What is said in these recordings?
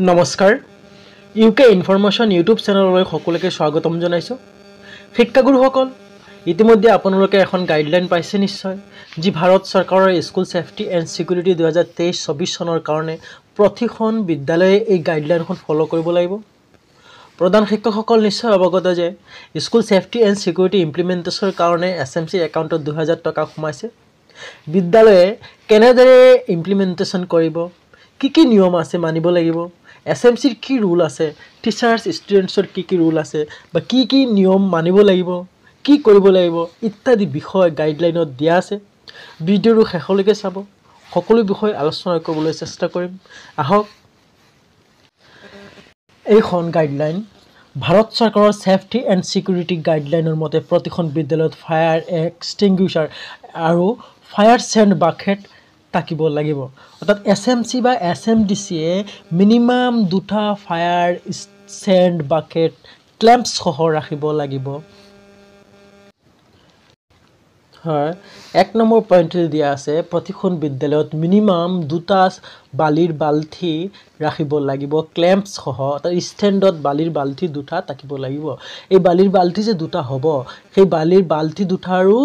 নমস্কাৰ UK information YouTube চেনেললৈ সকলোকে স্বাগতম জনাইছোঁ। শিক্ষাগুৰুসকল, ইতিমধ্যে আপোনালোকে এখন গাইডলাইন পাইছে নিশ্চয়, যি ভাৰত চৰকাৰৰ স্কুল ছেফটি এণ্ড ছিকিউৰিটি 2023-24 চনৰ কাৰণে প্ৰতিখন বিদ্যালয়ে এই গাইডলাইনখন ফ'ল' কৰিব লাগিব। প্ৰধান শিক্ষকসকল নিশ্চয় অৱগত যে স্কুল ছেফটি এণ্ড ছিকিউৰিটি ইমপ্লিমেণ্টেশ্যনৰ কাৰণে SMC একাউণ্টত 2000 টকা সোমাইছে। বিদ্যালয়ে কেনেদৰে ইমপ্লিমেণ্টেশ্যন কৰিব, কি নিয়ম আছে মানিব লাগিব, SMCৰ কি ৰুল আছে, টিচাৰ্ছ ষ্টুডেণ্টছৰ কি ৰুল আছে বা কি নিয়ম মানিব লাগিব, কি কৰিব লাগিব ইত্যাদি বিষয় গাইডলাইনত দিয়া আছে। ভিডিঅ'টো শেষলৈকে চাব, সকলো বিষয় আলোচনা কৰিবলৈ চেষ্টা কৰিম। আহক, এইখন গাইডলাইন ভাৰত চৰকাৰৰ ছেফটি এণ্ড ছিকিউৰিটি গাইডলাইনৰ মতে প্ৰতিখন বিদ্যালয়ত ফায়াৰ এক্সটিংগুইশ্বাৰ আৰু ফায়াৰ চেণ্ড বাকেট থাকিব লাগিব। অৰ্থাৎ SMC বা SMDCয়ে মিনিমাম 2টা ফায়াৰ চেণ্ড বাকেট ক্লেম্পছ সহ ৰাখিব লাগিব। হয়, 1 নম্বৰ পইণ্টটো দিয়া আছে, প্ৰতিখন বিদ্যালয়ত মিনিমাম 2টা বালিৰ বাল্টি ৰাখিব লাগিব ক্লেম্পছ সহ। অৰ্থাৎ ষ্টেণ্ডত বালিৰ বাল্টি 2টা থাকিব লাগিব। এই বালিৰ বাল্টি যে 2টা হ'ব, সেই বালিৰ বাল্টি 2টাৰো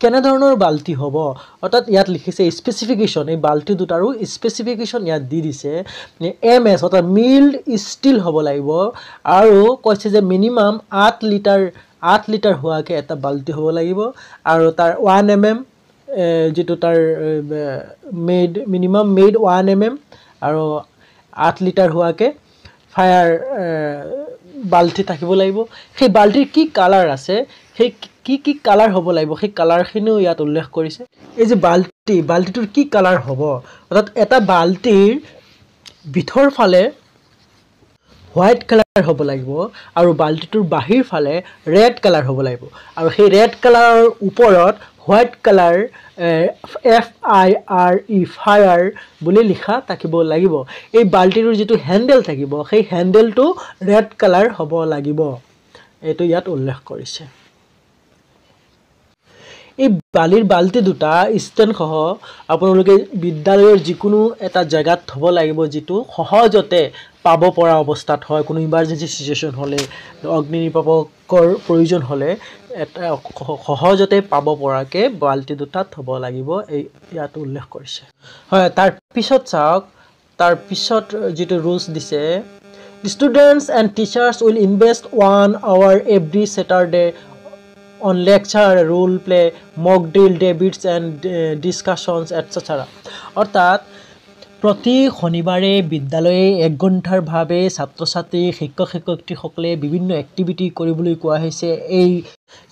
কেনেধৰণৰ বাল্টি হ'ব, অৰ্থাৎ ইয়াত লিখিছে স্পেচিফিকেশ্যন, এই বাল্টি 2টাৰো স্পেচিফিকেশ্যন ইয়াত দি দিছে। MS অৰ্থাৎ মিল্ড ষ্টীল হ'ব লাগিব, আৰু কৈছে যে মিনিমাম 8 লিটাৰ হোৱাকৈ এটা বাল্টি হ'ব লাগিব, আৰু তাৰ 1 mm যিটো তাৰ মিনিমাম মেড 1 mm আৰু 8 লিটাৰ হোৱাকৈ ফায়াৰ বাল্টি থাকিব লাগিব। সেই বাল্টিৰ কি কালাৰ আছে, সেই কি কালাৰ হ'ব লাগিব, সেই কালাৰখিনিও ইয়াত উল্লেখ কৰিছে। এই যে বাল্টিটোৰ কি কালাৰ হ'ব, অৰ্থাৎ এটা বাল্টিৰ ভিতৰ ফালে হোৱাইট কালাৰ হ'ব লাগিব, আৰু বাল্টিটোৰ বাহিৰ ফালে ৰেড কালাৰ হ'ব লাগিব, আৰু সেই ৰেড কালাৰৰ ওপৰত হোৱাইট কালাৰ FIRE ফায়াৰ বুলি লিখা থাকিব লাগিব। এই বাল্টিটোৰ যিটো হেণ্ডেল থাকিব, সেই হেণ্ডেলটো ৰেড কালাৰ হ'ব লাগিব, এইটো ইয়াত উল্লেখ কৰিছে। এই বালিৰ বাল্টি 2টা ষ্টেণ্ডসহ আপোনালোকে বিদ্যালয়ৰ যিকোনো এটা জেগাত থ'ব লাগিব, যিটো সহজতে পাব পৰা অৱস্থাত হয়। কোনো ইমাৰ্জেঞ্চি চিটুৱেশ্যন হ'লে, অগ্নি নিৰ্বাপকৰ প্ৰয়োজন হ'লে এটা সহজতে পাব পৰাকৈ বাল্টি 2টা থ'ব লাগিব, এই ইয়াত উল্লেখ কৰিছে। হয়, তাৰপিছত চাওক, তাৰপিছত যিটো ৰুলছ দিছে, students and teachers will invest 1 hour every Saturday on lecture, role play, mock drill, debates and discussions, etc. অৰ্থাৎ প্ৰতি শনিবাৰে বিদ্যালয়ে 1 ঘণ্টাৰ ভাৱে ছাত্ৰ ছাত্ৰী শিক্ষক শিক্ষয়িত্ৰীসকলে বিভিন্ন এক্টিভিটি কৰিবলৈ কোৱা হৈছে। এই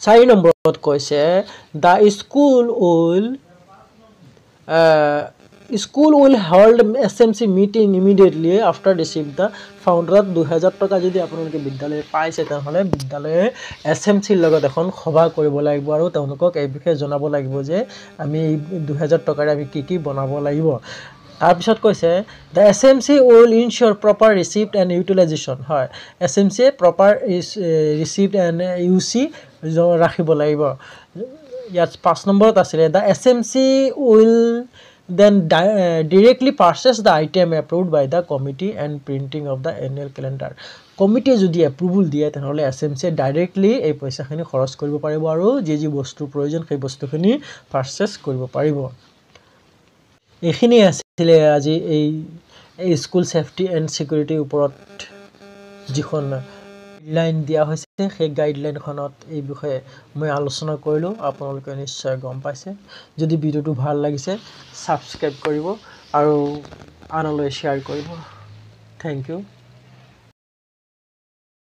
4 নম্বৰত কৈছে the school will hold SMC meeting immediately after receive the ফাউণ্ডাৰত। 2000 টকা যদি আপোনালোকে বিদ্যালয়ে পাইছে, তেনেহ'লে বিদ্যালয়ে SMCৰ লগত এখন সভা কৰিব লাগিব, আৰু তেওঁলোকক এই বিষয়ে জনাব লাগিব যে আমি এই 2000 টকাৰে আমি কি বনাব লাগিব। তাৰপিছত কৈছে the SMC will ensure proper receipt and utilization. হয়, SMCয়ে প্ৰপাৰ ৰিচিপ্ট এণ্ড UC ৰাখিব লাগিব। ইয়াত 5 নম্বৰত আছিলে the SMC will then directly purchase the item approved by the committee and printing of the annual calendar. কমিটিয়ে যদি এপ্ৰুভেল দিয়ে, তেনেহ'লে SMCয়ে ডাইৰেক্টলি এই পইচাখিনি খৰচ কৰিব পাৰিব, আৰু যি বস্তুৰ প্ৰয়োজন সেই বস্তুখিনি পাৰ্চেছ কৰিব পাৰিব। এইখিনি আছিলে আজি এই স্কুল ছেফটি এণ্ড ছিকিউৰিটিৰ ওপৰত যিখন গাইডলাইন দিয়া হৈছে, সেই গাইডলাইনখনত এই বিষয়ে মই আলোচনা কৰিলোঁ। আপোনালোকে নিশ্চয় গম পাইছে। যদি ভিডিঅ'টো ভাল লাগিছে, ছাবস্ক্ৰাইব কৰিব আৰু আনলৈ শ্বেয়াৰ কৰিব। Thank U.